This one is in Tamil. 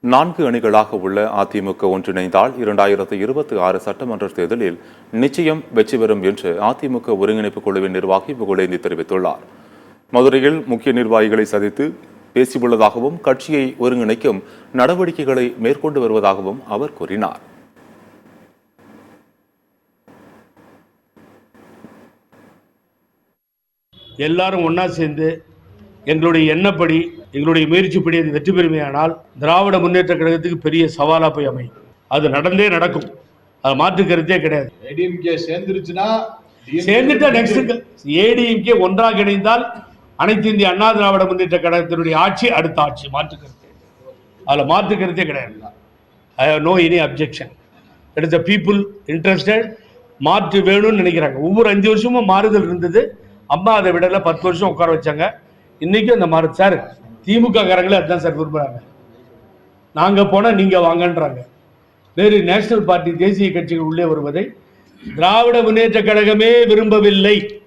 4 அணிகளாக உள்ள அதிமுக ஒன்றிணைந்தால் 2026 சட்டமன்ற தேர்தலில் நிச்சயம் வெற்றி பெறும் என்று அதிமுக ஒருங்கிணைப்பு குழுவின் நிர்வாகி புகழேந்தி தெரிவித்துள்ளார். மதுரையில் முக்கிய நிர்வாகிகளை சந்தித்து பேசியுள்ளதாகவும் கட்சியை ஒருங்கிணைக்கும் நடவடிக்கைகளை மேற்கொண்டு வருவதாகவும் அவர் கூறினார். எல்லாரும் ஒன்னா சேர்ந்து எங்களுடைய எண்ணப்படி எங்களுடைய முயற்சிப்படி அது வெற்றி பெறுமையானால் திராவிட முன்னேற்ற கழகத்துக்கு பெரிய சவாலா போய் அமையும். அது நடந்தே நடக்கும், அது மாற்று கருத்தே கிடையாது. சேர்ந்துட்டா நெக்ஸ்ட் ஏடிஎம்கே ஒன்றாக இணைந்தால் அனைத்து இந்திய அண்ணா திராவிட முன்னேற்ற கழகத்தினுடைய ஆட்சி அடுத்த ஆட்சி, மாற்று கருத்து அதுல மாற்று கருத்தே கிடையாது. I have no any objection. It is the people interested. மாற்று வேணும்னு நினைக்கிறாங்க. ஒவ்வொரு 5 வருஷமும் மாறுதல் இருந்தது. அம்மா அதை விடல 10 வருஷம் உட்கார வச்சாங்க. இன்னைக்கும் அந்த மாறு சார் திமுக காரங்களே அதுதான் சார் விரும்புறாங்க. நாங்க போனா நீங்க வாங்கன்றாங்க. வேறு நேஷனல் பார்ட்டி தேசிய கட்சிகள் உள்ளே வருவதை திராவிட முன்னேற்ற கழகமே விரும்பவில்லை.